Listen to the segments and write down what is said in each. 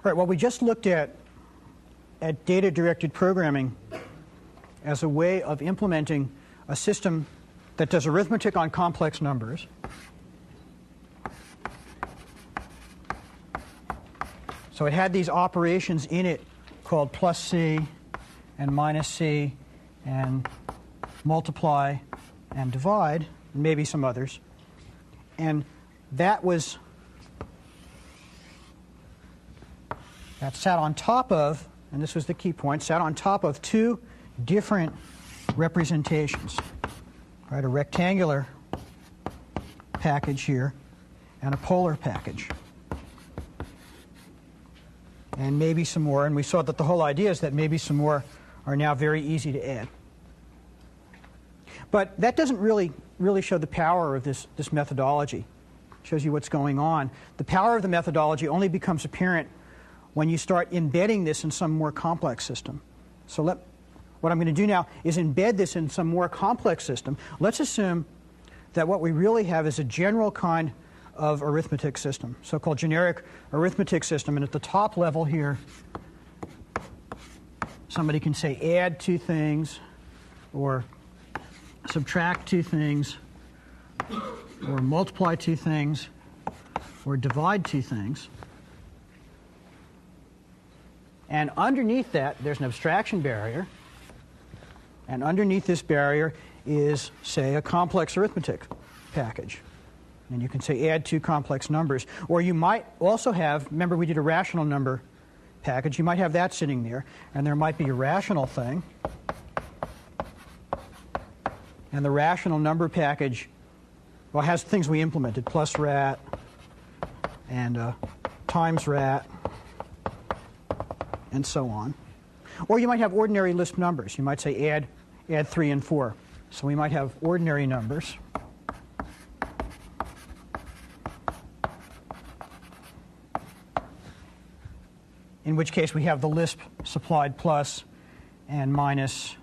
Right, well, we just looked at data-directed programming as a way of implementing a system that does arithmetic on complex numbers. So it had these operations in it called plus C and minus C and multiply and divide, and maybe some others. And that sat on top of, and this was the key point, sat on top of two different representations, right? A rectangular package here and a polar package. And maybe some more, and we saw that the whole idea is that maybe some more are now very easy to add. But that doesn't really show the power of this methodology. It shows you what's going on. The power of the methodology only becomes apparent when you start embedding this in some more complex system. So what I'm going to do now is embed this in some more complex system. Let's assume that what we really have is a general kind of arithmetic system, so-called generic arithmetic system. And at the top level here, somebody can say add two things, or subtract two things, or multiply two things, or divide two things. And underneath that, there's an abstraction barrier. And underneath this barrier is, say, a complex arithmetic package. And you can say add two complex numbers. Or you might also have, remember we did a rational number package, you might have that sitting there. And there might be a rational thing. And the rational number package, well, has things we implemented, plus rat and times rat, and so on. Or you might have ordinary Lisp numbers. You might say add 3 and 4. So we might have ordinary numbers. In which case we have the Lisp supplied plus and minus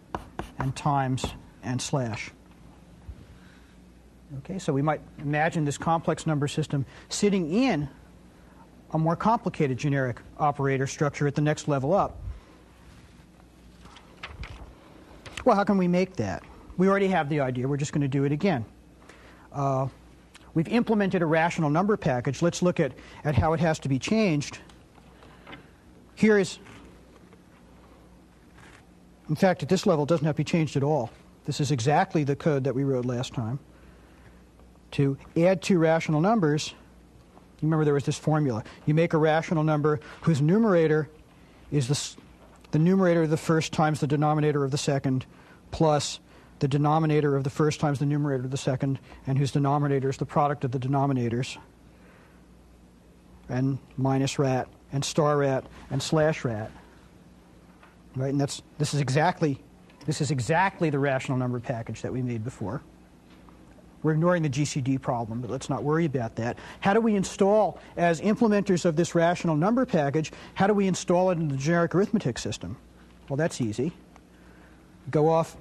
and times and slash. Okay, so we might imagine this complex number system sitting in a more complicated generic operator structure at the next level up. Well, how can we make that? We already have the idea. We're just going to do it again. We've implemented a rational number package. Let's look at how it has to be changed. Here is, in fact, at this level, it doesn't have to be changed at all. This is exactly the code that we wrote last time. To add two rational numbers, you remember there was this formula. You make a rational number whose numerator is the numerator of the first times the denominator of the second, plus the denominator of the first times the numerator of the second, and whose denominator is the product of the denominators, and minus rat, and star rat, and slash rat. Right? And this is exactly the rational number package that we made before. We're ignoring the GCD problem, but let's not worry about that. How do we install, as implementers of this rational number package, how do we install it in the generic arithmetic system? Well, that's easy. Go off.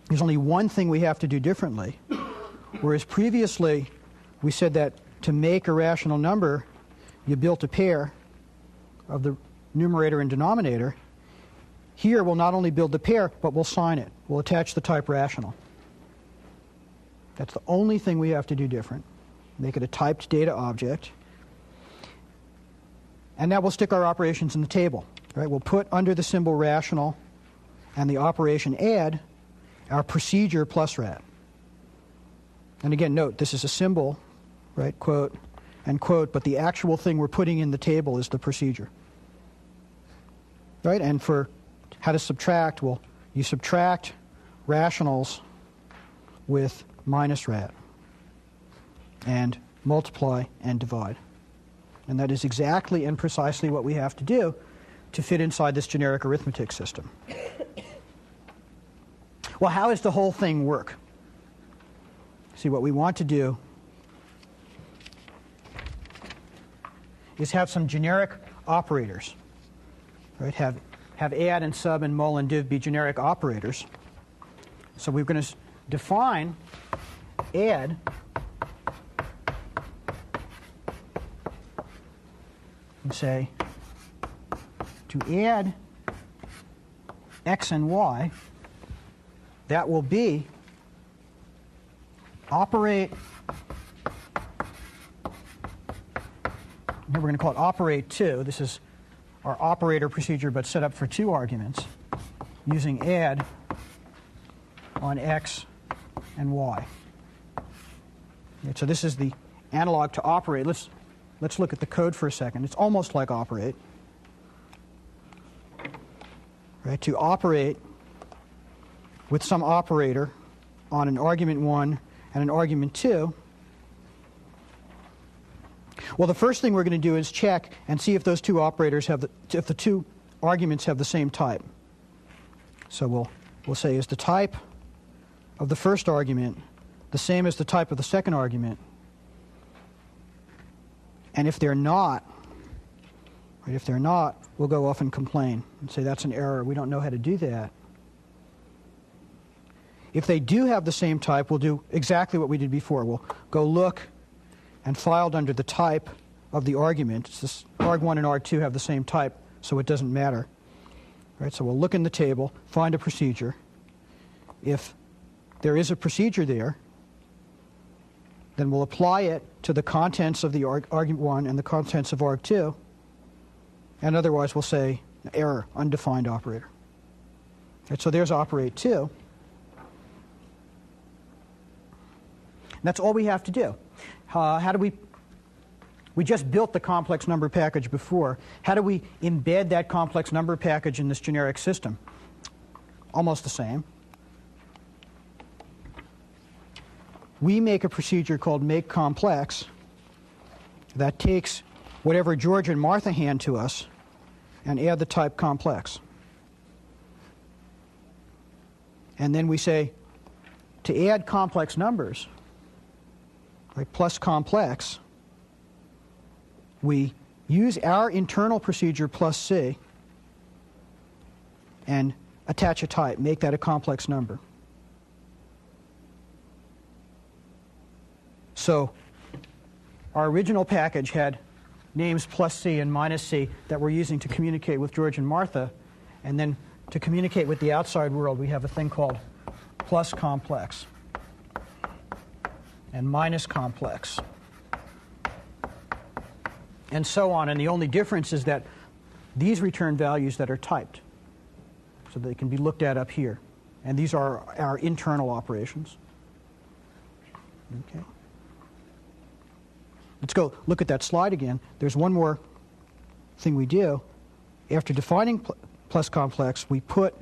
There's only one thing we have to do differently. Whereas previously, we said that to make a rational number, you built a pair of the numerator and denominator. Here, we'll not only build the pair, but we'll sign it. We'll attach the type rational. That's the only thing we have to do different. Make it a typed data object. And now we'll stick our operations in the table. Right? We'll put under the symbol rational and the operation add our procedure plus rat. And again, note, this is a symbol, right, quote, and quote, but the actual thing we're putting in the table is the procedure. Right? And for how to subtract, well, you subtract rationals with minus rat, and multiply and divide. And that is exactly and precisely what we have to do to fit inside this generic arithmetic system. Well, how does the whole thing work? See, what we want to do is have some generic operators. Right? Have add and sub and mul and div be generic operators. So we're going to define add and say to add x and y, that will be operate, here we're going to call it operate 2. This is our operator procedure, but set up for 2 arguments using add on x and y. Okay, so this is the analog to operate. Let's look at the code for a second. It's almost like operate. Right, to operate with some operator on an argument 1 and an argument 2. Well, the first thing we're going to do is check and see if those 2 operators have if the 2 arguments have the same type. So we'll say, is the type of the first argument the same as the type of the second argument? And if they're not, we'll go off and complain and say that's an error. We don't know how to do that. If they do have the same type, we'll do exactly what we did before. We'll go look and filed under the type of the argument. It's this arg1 and arg2 have the same type, so it doesn't matter. Right, so we'll look in the table, find a procedure. If there is a procedure there, then we'll apply it to the contents of the argument 1 and the contents of arg2, and otherwise we'll say error, undefined operator. Right, so there's operate 2. And that's all we have to do. How do we just built the complex number package before. How do we embed that complex number package in this generic system? Almost the same. We make a procedure called make complex that takes whatever George and Martha hand to us and add the type complex. And then we say, to add complex numbers, like plus complex, we use our internal procedure plus C and attach a type, make that a complex number. So our original package had names plus C and minus C that we're using to communicate with George and Martha, and then to communicate with the outside world we have a thing called plus complex and minus complex, and so on. And the only difference is that these return values that are typed, so they can be looked at up here. And these are our internal operations. Okay. Let's go look at that slide again. There's one more thing we do. After defining plus complex, we put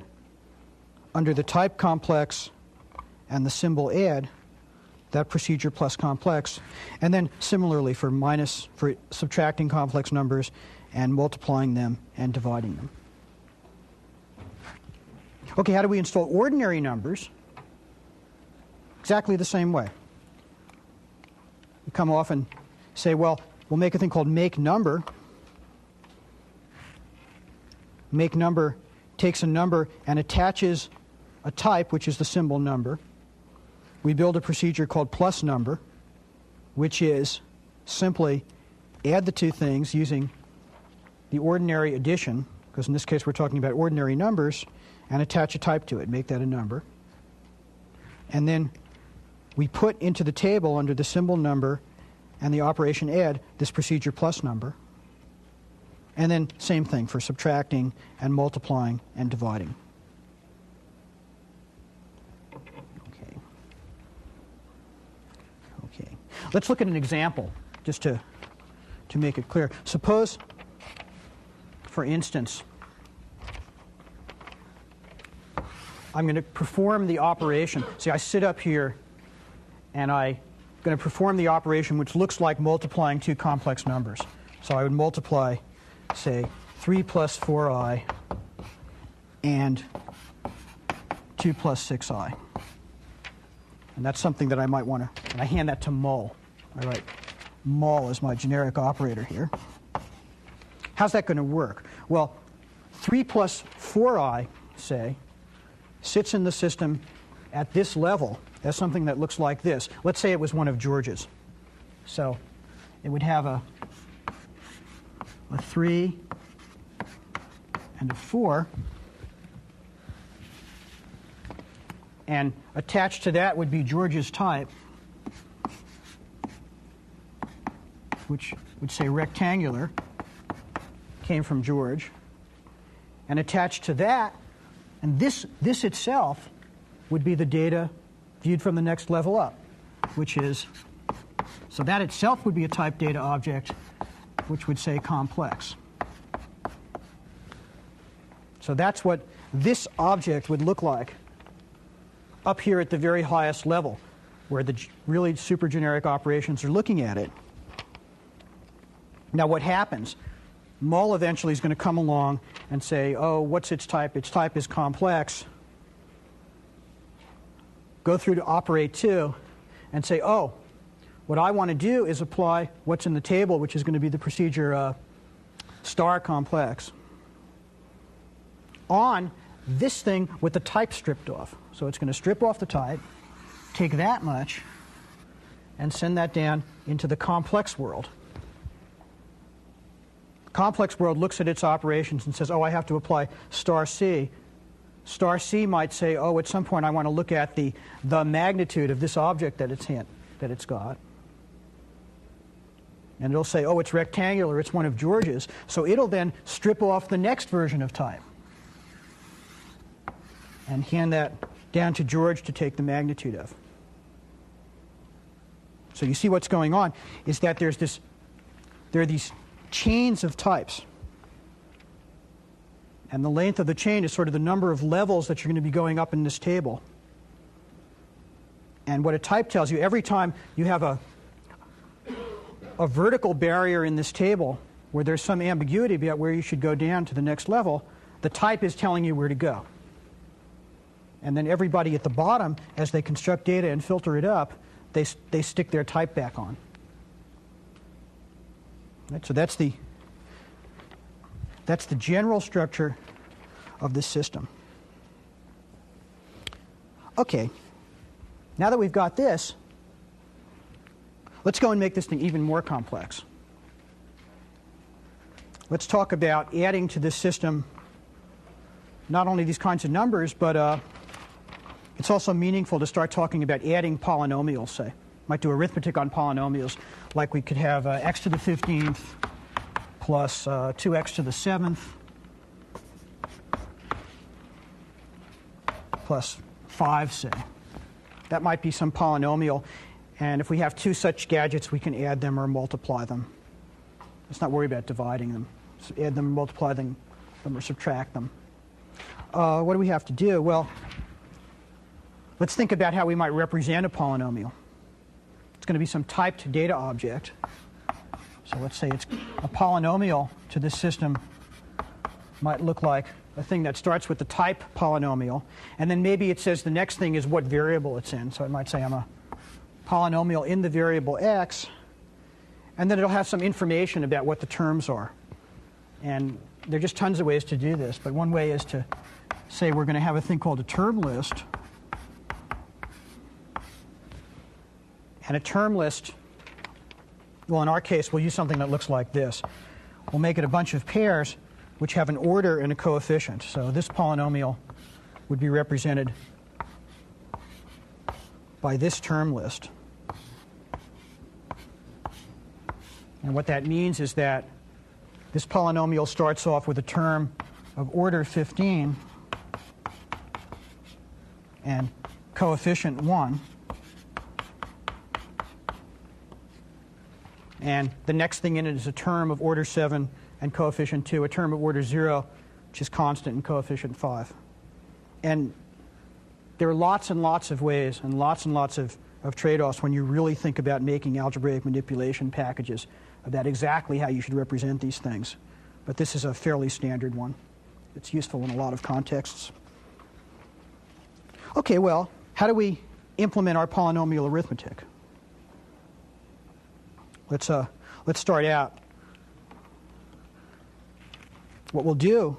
under the type complex and the symbol add that procedure plus complex, and then similarly for subtracting complex numbers and multiplying them and dividing them. Okay, how do we install ordinary numbers? Exactly the same way. We come off and say, well, we'll make a thing called make number. Make number takes a number and attaches a type, which is the symbol number. We build a procedure called plus number, which is simply add the 2 things using the ordinary addition, because in this case we're talking about ordinary numbers, and attach a type to it, make that a number. And then we put into the table under the symbol number and the operation add this procedure plus number. And then same thing for subtracting and multiplying and dividing. Okay. Let's look at an example just to make it clear. Suppose, for instance, I'm going to perform the operation. See, I sit up here and I'm going to perform the operation which looks like multiplying 2 complex numbers. So I would multiply, say, 3 plus 4i and 2 plus 6i. And that's something that I might want to, and I hand that to mul. I write mul as my generic operator here. How's that going to work? Well, 3 plus 4i, say, sits in the system at this level as something that looks like this. Let's say it was one of George's. So it would have a 3 and a 4. And attached to that would be George's type, which would say rectangular, came from George. And attached to that, and this itself would be the data viewed from the next level up, which is, so that itself would be a type data object, which would say complex. So that's what this object would look like up here at the very highest level, where the really super generic operations are looking at it. Now what happens? Mull eventually is going to come along and say, oh, what's its type? Its type is complex. Go through to operate 2 and say, oh, what I want to do is apply what's in the table, which is going to be the procedure star complex, on this thing with the type stripped off. So it's going to strip off the type, take that much, and send that down into the complex world. Complex world looks at its operations and says, oh, I have to apply star C. Star C might say, oh, at some point I want to look at the magnitude of this object that it's got. And it'll say, oh, it's rectangular, it's one of George's. So it'll then strip off the next version of type and hand that down to George to take the magnitude of. So you see what's going on is that there are these chains of types. And the length of the chain is sort of the number of levels that you're going to be going up in this table. And what a type tells you, every time you have a vertical barrier in this table where there's some ambiguity about where you should go down to the next level, the type is telling you where to go. And then everybody at the bottom, as they construct data and filter it up, they stick their type back on. Right, so that's the general structure of this system. Okay, now that we've got this, let's go and make this thing even more complex. Let's talk about adding to this system not only these kinds of numbers, but it's also meaningful to start talking about adding polynomials, say. Might do arithmetic on polynomials, like we could have x to the 15th plus 2x to the 7th plus 5, say. That might be some polynomial, and if we have two such gadgets, we can add them or multiply them. Let's not worry about dividing them. So add them, multiply them, or subtract them. What do we have to do? Well, let's think about how we might represent a polynomial. It's going to be some typed data object. So let's say it's a polynomial to this system might look like a thing that starts with the type polynomial, and then maybe it says the next thing is what variable it's in. So it might say I'm a polynomial in the variable x, and then it'll have some information about what the terms are. And there are just tons of ways to do this, but one way is to say we're going to have a thing called a term list. And a term list, well, in our case, we'll use something that looks like this. We'll make it a bunch of pairs which have an order and a coefficient. So this polynomial would be represented by this term list. And what that means is that this polynomial starts off with a term of order 15 and coefficient 1. And the next thing in it is a term of order 7 and coefficient 2, a term of order 0, which is constant, and coefficient 5. And there are lots and lots of ways and lots of trade-offs when you really think about making algebraic manipulation packages about exactly how you should represent these things. But this is a fairly standard one. It's useful in a lot of contexts. Okay, well, how do we implement our polynomial arithmetic? Let's start out. What we'll do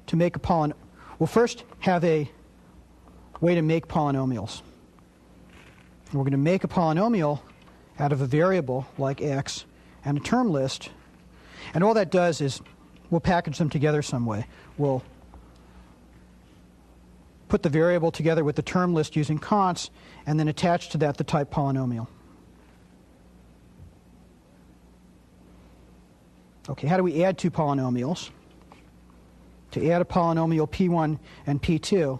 to make a polynomial, we'll first have a way to make polynomials. And we're going to make a polynomial out of a variable like x and a term list. And all that does is, we'll package them together some way. We'll put the variable together with the term list using const, and then attach to that the type polynomial. Okay, how do we add two polynomials? To add a polynomial P1 and P2,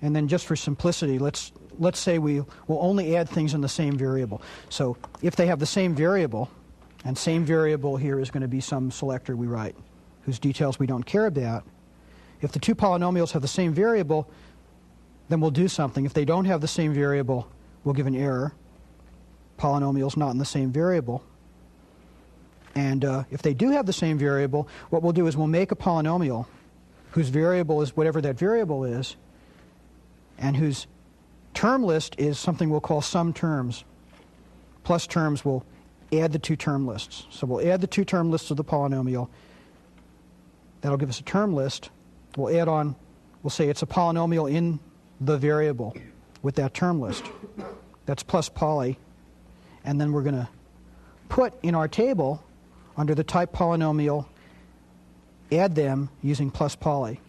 and then just for simplicity, let's say we will only add things in the same variable. So if they have the same variable, and same variable here is going to be some selector we write, whose details we don't care about. If the two polynomials have the same variable, then we'll do something. If they don't have the same variable, we'll give an error. Polynomial's not in the same variable. And if they do have the same variable, what we'll do is we'll make a polynomial whose variable is whatever that variable is, and whose term list is something we'll call sum terms. Plus terms will add the two term lists. So we'll add the two term lists of the polynomial. That'll give us a term list. We'll add on, we'll say it's a polynomial in the variable with that term list. That's plus poly. And then we're going to put in our table, under the type polynomial, add them using plus poly.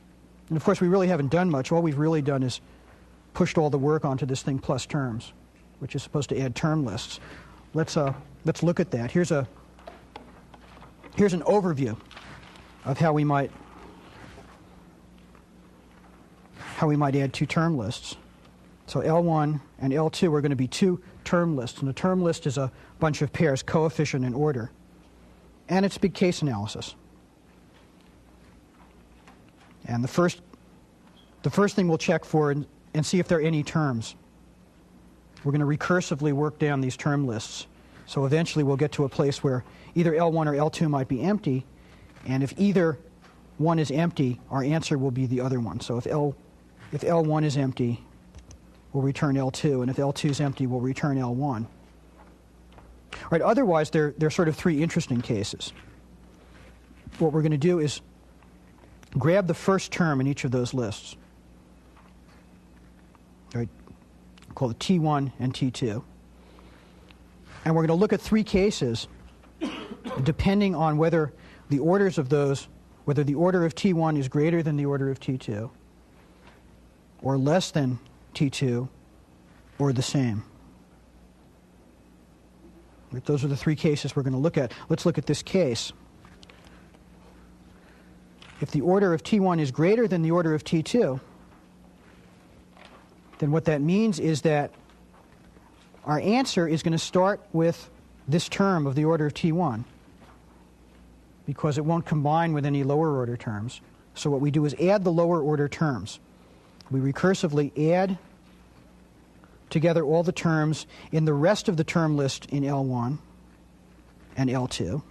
And of course, we really haven't done much. All we've really done is pushed all the work onto this thing plus terms, which is supposed to add term lists. Let's look at that. Here's an overview of how we might add two term lists. So L1 and L2 are going to be two term lists, and a term list is a bunch of pairs, coefficient and order. And it's big case analysis. And the first thing we'll check for and see if there are any terms. We're going to recursively work down these term lists. So eventually we'll get to a place where either L1 or L2 might be empty, and if either one is empty, our answer will be the other one. So if L1 is empty, we'll return L2, and if L2 is empty, we'll return L1. Right, otherwise, there are sort of three interesting cases. What we're going to do is grab the first term in each of those lists. Right, call it T1 and T2. And we're going to look at three cases depending on whether the orders of those, whether the order of T1 is greater than the order of T2, or less than T2, or the same. Right, those are the three cases we're going to look at. Let's look at this case. If the order of T1 is greater than the order of T2, then what that means is that our answer is going to start with this term of the order of T1, because it won't combine with any lower order terms. So what we do is add the lower order terms. We recursively add together all the terms in the rest of the term list in L1 and L2.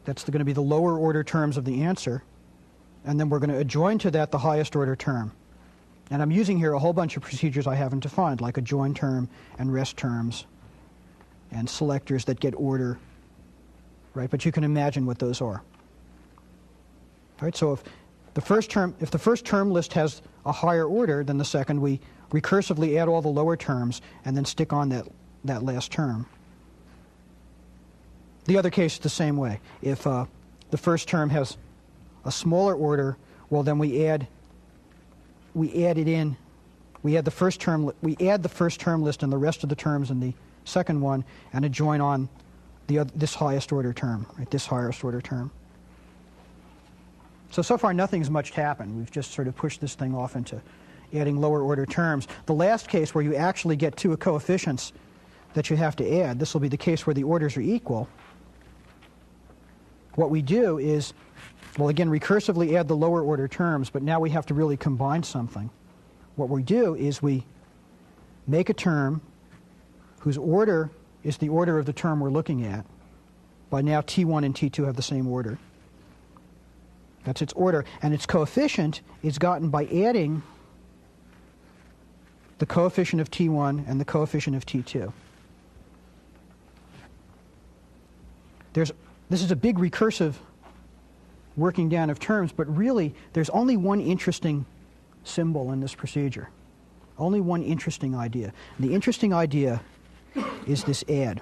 That's going to be the lower order terms of the answer. And then we're going to adjoin to that the highest order term. And I'm using here a whole bunch of procedures I haven't defined, like adjoin term and rest terms and selectors that get order. Right? But you can imagine what those are. Right? So if the first term list has a higher order than the second, we recursively add all the lower terms and then stick on that last term. The other case is the same way. If the first term has a smaller order, well, then we add the first term list and the rest of the terms in the second one, and adjoin on this highest order term, right? This highest order term. So far nothing's much happened. We've just sort of pushed this thing off into adding lower order terms. The last case where you actually get two coefficients that you have to add, this will be the case where the orders are equal. What we do is, well, again, recursively add the lower order terms, but now we have to really combine something. What we do is we make a term whose order is the order of the term we're looking at. By now, T1 and T2 have the same order. That's its order. And its coefficient is gotten by adding the coefficient of T1 and the coefficient of T2. This is a big recursive working down of terms, but really there's only one interesting symbol in this procedure. Only one interesting idea. And the interesting idea is this add.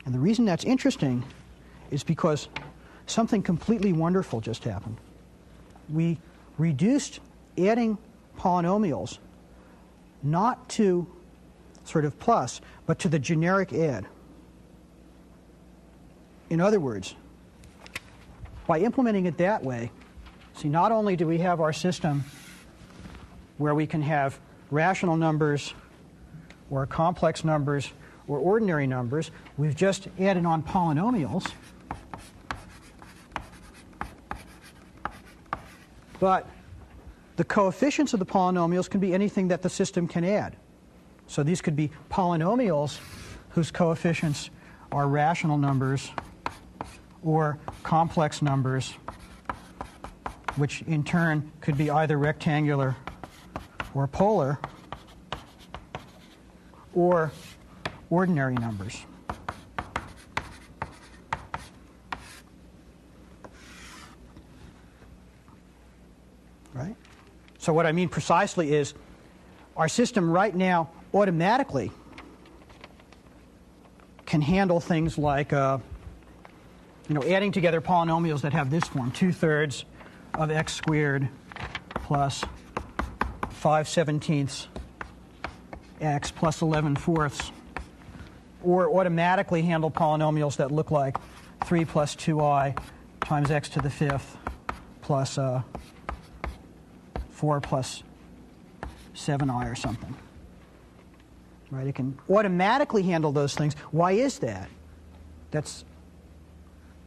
And the reason that's interesting is because something completely wonderful just happened. We reduced adding polynomials not to sort of plus, but to the generic add. In other words, by implementing it that way, see, not only do we have our system where we can have rational numbers or complex numbers or ordinary numbers, we've just added on polynomials. But the coefficients of the polynomials can be anything that the system can add. So these could be polynomials whose coefficients are rational numbers or complex numbers, which in turn could be either rectangular or polar, or ordinary numbers. Right? So what I mean precisely is our system right now automatically can handle things like adding together polynomials that have this form, 2/3 of x squared plus 5/17 x plus 11/4, or automatically handle polynomials that look like 3 plus 2i times x to the 5th plus 4 plus 7i or something. Right? It can automatically handle those things. Why is that? That's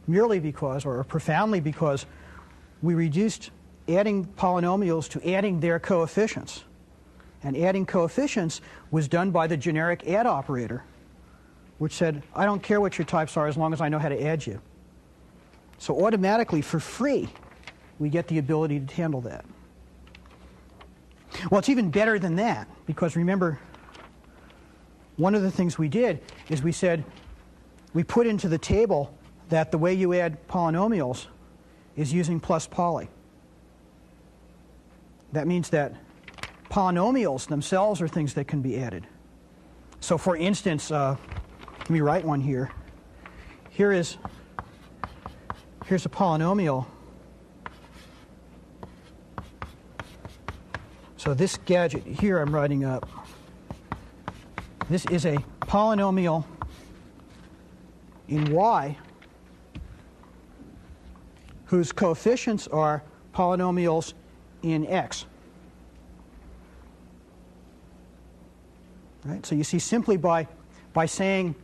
merely because, or profoundly because, we reduced adding polynomials to adding their coefficients. And adding coefficients was done by the generic add operator, which said, I don't care what your types are as long as I know how to add you. So automatically, for free, we get the ability to handle that. Well, it's even better than that, because remember, one of the things we did is we said, we put into the table that the way you add polynomials is using plus poly. That means that polynomials themselves are things that can be added. So for instance, let me write one here. Here's a polynomial. So this gadget here I'm writing up, this is a polynomial in y whose coefficients are polynomials in x. Right? So you see, simply by saying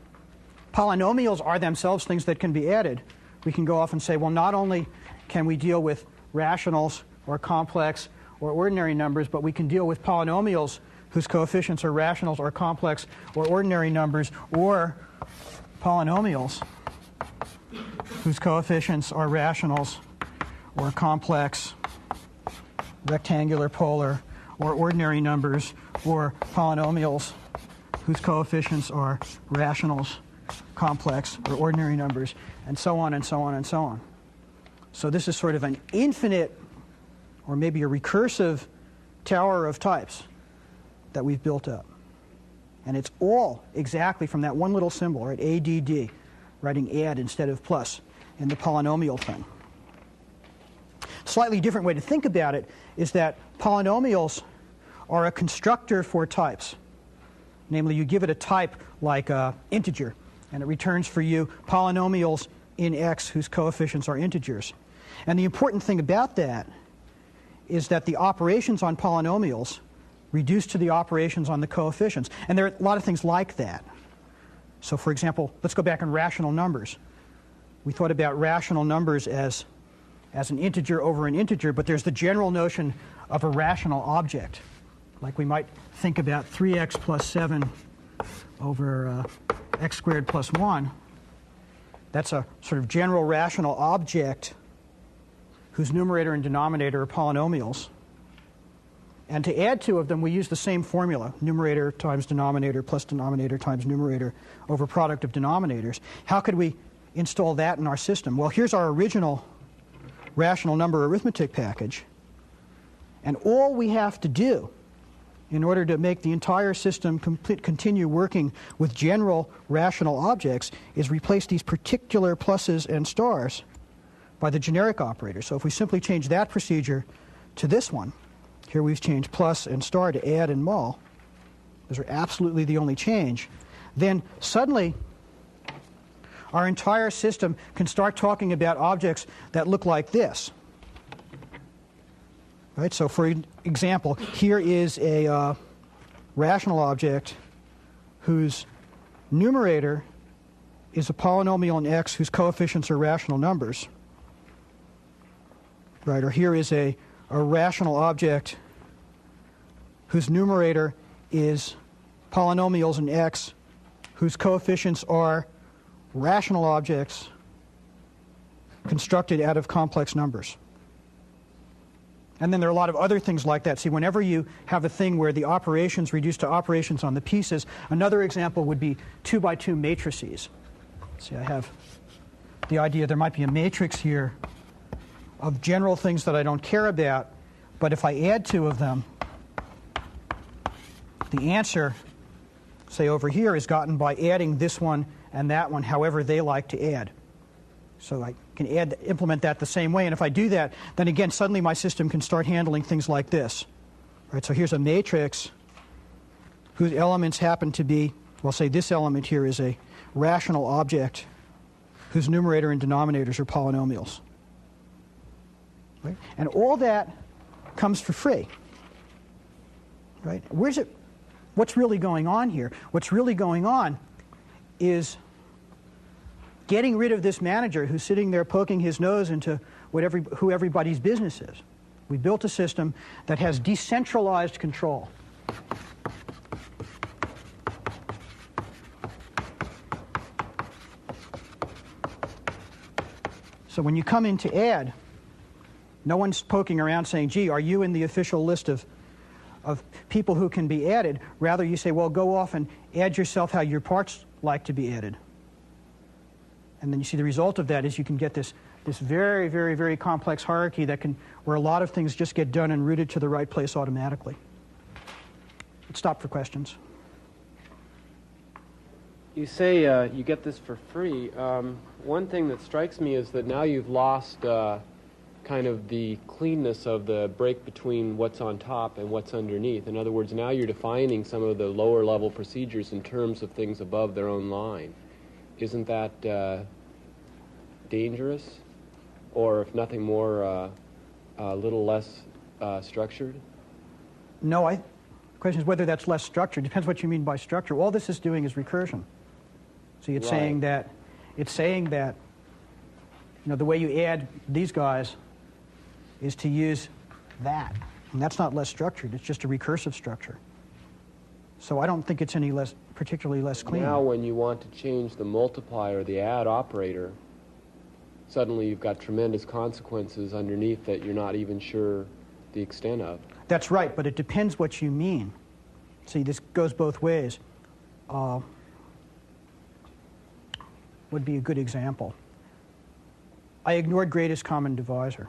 polynomials are themselves things that can be added, we can go off and say, well, not only can we deal with rationals or complex or ordinary numbers, but we can deal with polynomials whose coefficients are rationals or complex or ordinary numbers, or polynomials whose coefficients are rationals or complex, rectangular, polar, or ordinary numbers, or polynomials whose coefficients are rationals, complex, or ordinary numbers, and so on and so on and so on. So this is sort of an infinite, or maybe a recursive tower of types that we've built up. And it's all exactly from that one little symbol, right? ADD, writing add instead of plus in the polynomial thing. Slightly different way to think about it is that polynomials are a constructor for types. Namely, you give it a type like integer, and it returns for you polynomials in x whose coefficients are integers. And the important thing about that is that the operations on polynomials reduce to the operations on the coefficients. And there are a lot of things like that. So for example, let's go back in rational numbers. We thought about rational numbers as an integer over an integer, but there's the general notion of a rational object. Like we might think about 3x plus 7 over x squared plus 1. That's a sort of general rational object whose numerator and denominator are polynomials. And to add two of them, we use the same formula, numerator times denominator plus denominator times numerator over product of denominators. How could we install that in our system? Well, here's our original rational number arithmetic package. And all we have to do in order to make the entire system continue working with general rational objects, is replace these particular pluses and stars by the generic operator. So if we simply change that procedure to this one, here we've changed plus and star to add and mul. Those are absolutely the only change. Then suddenly, our entire system can start talking about objects that look like this. Right? So for example, here is a rational object whose numerator is a polynomial in x whose coefficients are rational numbers. Right? Or here is a rational object whose numerator is polynomials in x whose coefficients are rational objects constructed out of complex numbers. And then there are a lot of other things like that. See, whenever you have a thing where the operations reduce to operations on the pieces, another example would be 2-by-2 matrices. See, I have the idea there might be a matrix here of general things that I don't care about, but if I add two of them, the answer, say over here, is gotten by adding this one and that one however they like to add. So I can implement that the same way, and if I do that, then again, suddenly my system can start handling things like this. Right, so here's a matrix whose elements happen to be, well, say this element here is a rational object whose numerator and denominators are polynomials. Right? And all that comes for free. Right? What's really going on here? What's really going on is getting rid of this manager who's sitting there poking his nose into who everybody's business is. We built a system that has decentralized control. So when you come in to add, no one's poking around saying, gee, are you in the official list of people who can be added? Rather, you say, well, go off and add yourself how your parts like to be added. And then you see the result of that is you can get this very, very, very complex hierarchy where a lot of things just get done and routed to the right place automatically. Let's stop for questions. You say you get this for free. One thing that strikes me is that now you've lost kind of the cleanness of the break between what's on top and what's underneath. In other words, now you're defining some of the lower level procedures in terms of things above their own line. Isn't that dangerous? Or if nothing more, a little less structured? No, the question is whether that's less structured. Depends what you mean by structure. All this is doing is recursion. See, it's saying that the way you add these guys is to use that. And that's not less structured. It's just a recursive structure. So I don't think it's any particularly less clean. Now when you want to change the multiplier, the add operator, suddenly you've got tremendous consequences underneath that you're not even sure the extent of. That's right, but it depends what you mean. See, this goes both ways. Would be a good example. I ignored greatest common divisor,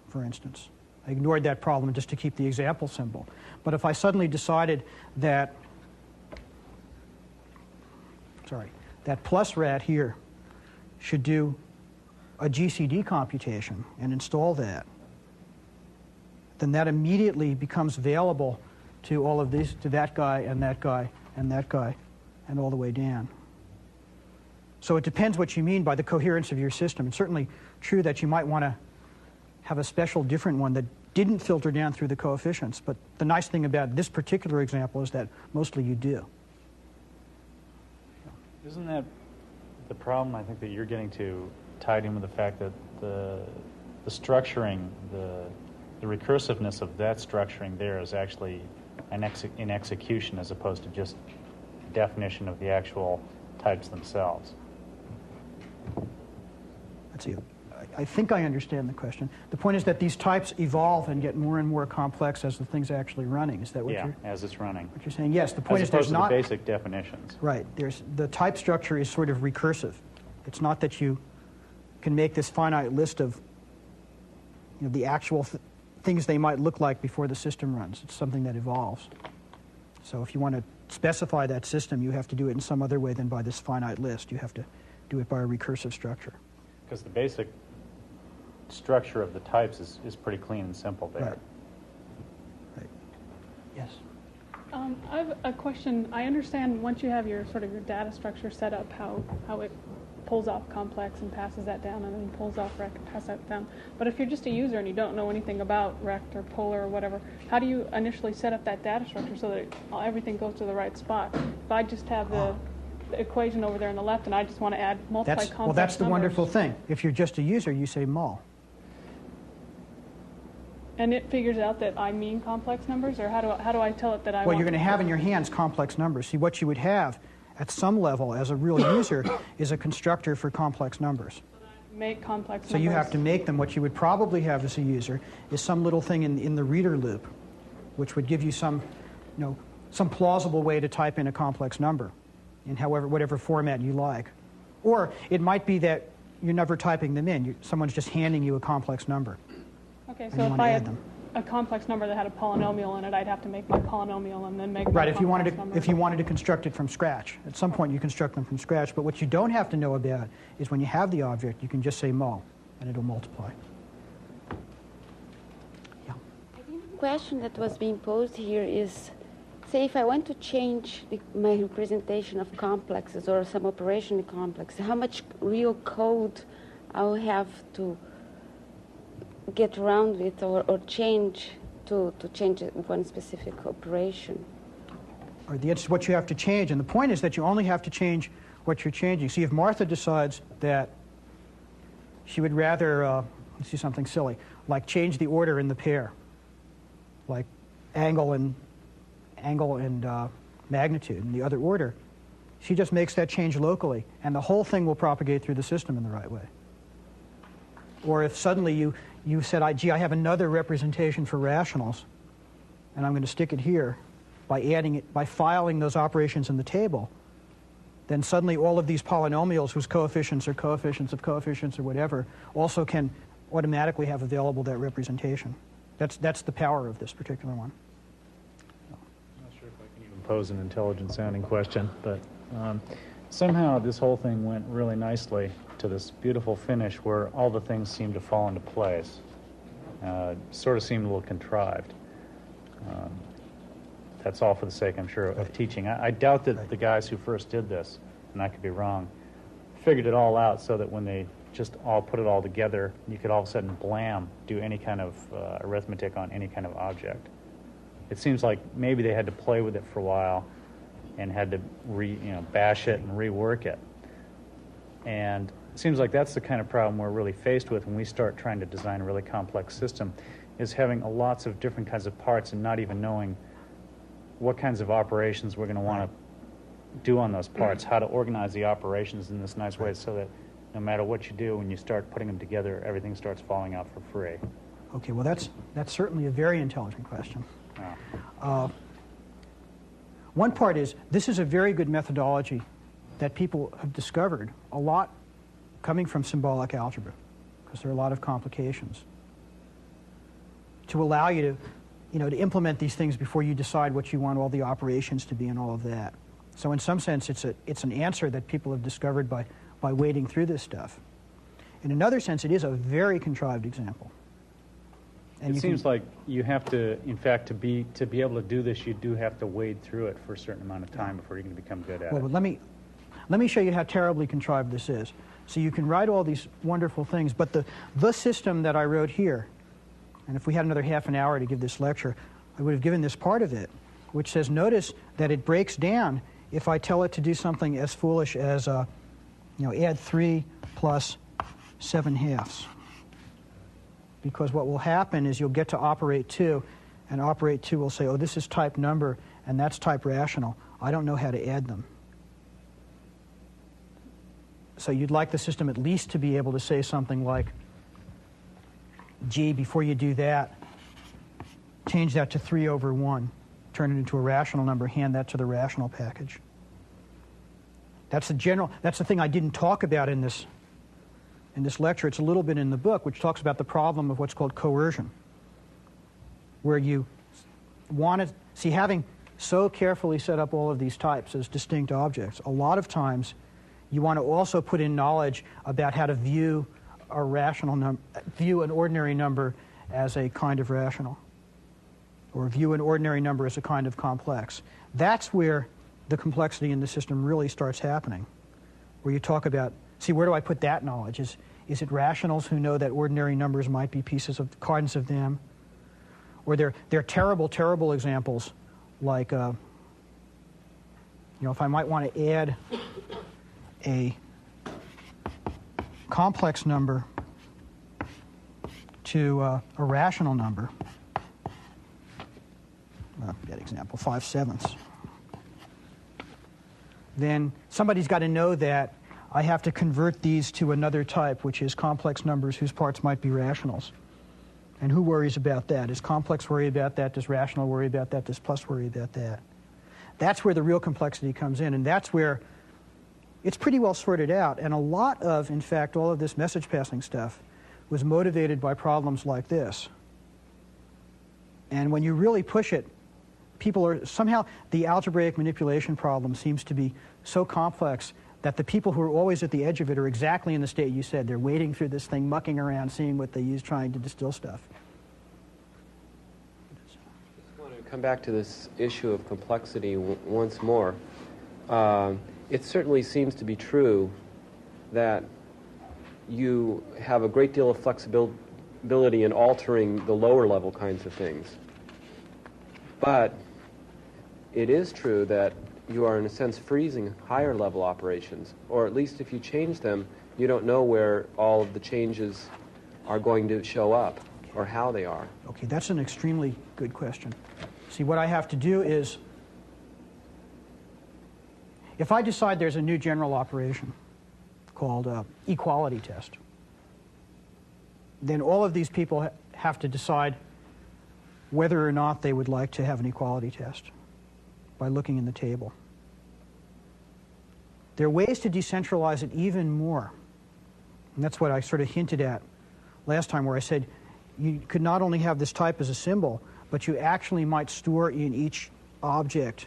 for instance. I ignored that problem just to keep the example simple. But if I suddenly decided that plus rat here should do a GCD computation and install that, then that immediately becomes available to all of these, to that guy and that guy and that guy and all the way down. So it depends what you mean by the coherence of your system. It's certainly true that you might want to have a special different one that didn't filter down through the coefficients, but the nice thing about this particular example is that mostly you do. Isn't that the problem I think that you're getting to, tied in with the fact that the structuring, the recursiveness of that structuring there is actually in execution as opposed to just definition of the actual types themselves? Let's see. I think I understand the question. The point is that these types evolve and get more and more complex as the thing's actually running. Is that what you're... as it's running. What you're saying? Yes, the point is there's not... As opposed to the basic definitions. Right. The type structure is sort of recursive. It's not that you can make this finite list of the actual things they might look like before the system runs. It's something that evolves. So if you want to specify that system, you have to do it in some other way than by this finite list. You have to do it by a recursive structure. Because the basic structure of the types is pretty clean and simple there. Right. Right. Yes. I have a question. I understand once you have your sort of your data structure set up, how it pulls off complex and passes that down, and then pulls off rect and passes that down. But if you're just a user and you don't know anything about rect or polar or whatever, how do you initially set up that data structure so that everything goes to the right spot? If I just have the equation over there on the left and I just want to add multiply complex Well, that's the numbers, wonderful thing. If you're just a user, you say mul. and it figures out that I mean complex numbers, or how do I tell it that I Well, want you're going to have in your hands complex numbers. See, what you would have at some level as a real user is a constructor for complex numbers. make complex So numbers? you have to make them. What you would probably have as a user is some little thing in the reader loop, which would give you some plausible way to type in a complex number in whatever format you like. Or it might be that you're never typing them in. Someone's just handing you a complex number. Okay, and so you if want to I add had them. a complex number that had a polynomial in it, I'd have to make my polynomial and then make my Right, if you complex wanted to construct it from scratch. At some point you construct them from scratch, but what you don't have to know about is when you have the object, you can just say mul, and it'll multiply. Yeah. I think the question that was being posed here is, say if I want to change my representation of complexes or some operation in complex, how much real code I'll have to get around with or change to change one specific operation. Or the answer is what you have to change, and the point is that you only have to change what you're changing. See, if Martha decides that she would rather, let's do something silly, like change the order in the pair, like angle and magnitude in the other order, she just makes that change locally, and the whole thing will propagate through the system in the right way. Or if suddenly you said, gee, I have another representation for rationals, and I'm going to stick it here by filing those operations in the table, then suddenly all of these polynomials whose coefficients are coefficients of coefficients or whatever also can automatically have available that representation. That's the power of this particular one. I'm not sure if I can even pose an intelligent-sounding question, but somehow this whole thing went really nicely to this beautiful finish where all the things seemed to fall into place. Sort of seemed a little contrived. That's all for the sake, I'm sure, of teaching. I doubt that the guys who first did this, and I could be wrong, figured it all out so that when they just all put it all together, you could all of a sudden, blam, do any kind of arithmetic on any kind of object. It seems like maybe they had to play with it for a while and had to bash it and rework it. And it seems like that's the kind of problem we're really faced with when we start trying to design a really complex system, is having lots of different kinds of parts and not even knowing what kinds of operations we're going to want to do on those parts, how to organize the operations in this nice way so that no matter what you do, when you start putting them together, everything starts falling out for free. Okay, well, that's certainly a very intelligent question. One part is, this is a very good methodology that people have discovered, a lot coming from symbolic algebra, because there are a lot of complications, to allow you to implement these things before you decide what you want all the operations to be and all of that. So in some sense, it's an answer that people have discovered by wading through this stuff. In another sense, it is a very contrived example. And it seems like you have to, in fact, to be able to do this, you do have to wade through it for a certain amount of time before you can become good at it. Well, let me show you how terribly contrived this is. So you can write all these wonderful things, but the system that I wrote here, and if we had another half an hour to give this lecture, I would have given this part of it, which says, notice that it breaks down if I tell it to do something as foolish as, add 3 plus 7/2. Because what will happen is you'll get to operate 2, and operate 2 will say, oh, this is type number, and that's type rational. I don't know how to add them. So you'd like the system at least to be able to say something like, gee, before you do that, change that to 3/1, turn it into a rational number, hand that to the rational package. That's the thing I didn't talk about in this lecture. It's a little bit in the book, which talks about the problem of what's called coercion, where you want to see, having so carefully set up all of these types as distinct objects, a lot of times you want to also put in knowledge about how to view a view an ordinary number as a kind of rational, or view an ordinary number as a kind of complex. That's where the complexity in the system really starts happening, where you talk about, see, where do I put that knowledge? Is it rationals who know that ordinary numbers might be pieces of cards of them? Or they're terrible, terrible examples, like, if I might want to add a complex number to a rational number, that example, 5/7, then somebody's got to know that I have to convert these to another type, which is complex numbers whose parts might be rationals. And who worries about that? Does complex worry about that? Does rational worry about that? Does plus worry about that? That's where the real complexity comes in, and that's where it's pretty well sorted out. And a lot of, in fact, all of this message passing stuff was motivated by problems like this. And when you really push it, people are somehow, the algebraic manipulation problem seems to be so complex that the people who are always at the edge of it are exactly in the state you said. They're wading through this thing, mucking around, seeing what they use, trying to distill stuff. I just want to come back to this issue of complexity once more. It certainly seems to be true that you have a great deal of flexibility in altering the lower level kinds of things. But it is true that you are, in a sense, freezing higher level operations, or at least if you change them, you don't know where all of the changes are going to show up or how they are. Okay, that's an extremely good question. See, what I have to do is, if I decide there's a new general operation called equality test, then all of these people have to decide whether or not they would like to have an equality test by looking in the table. There are ways to decentralize it even more. And that's what I sort of hinted at last time, where I said you could not only have this type as a symbol, but you actually might store in each object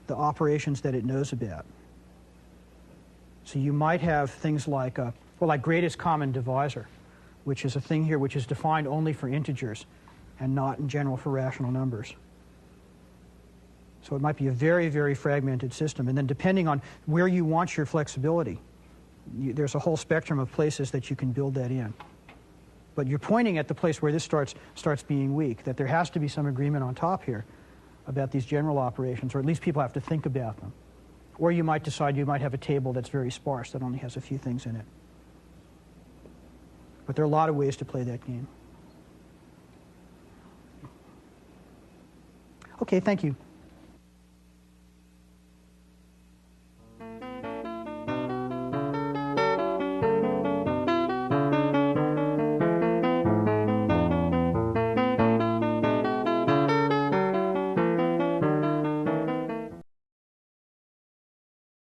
the operations that it knows about. So you might have things like, like greatest common divisor, which is a thing here which is defined only for integers and not in general for rational numbers. So it might be a very, very fragmented system. And then depending on where you want your flexibility, there's a whole spectrum of places that you can build that in. But you're pointing at the place where this starts being weak, that there has to be some agreement on top here about these general operations, or at least people have to think about them. Or you might decide you might have a table that's very sparse, that only has a few things in it. But there are a lot of ways to play that game. Okay, thank you.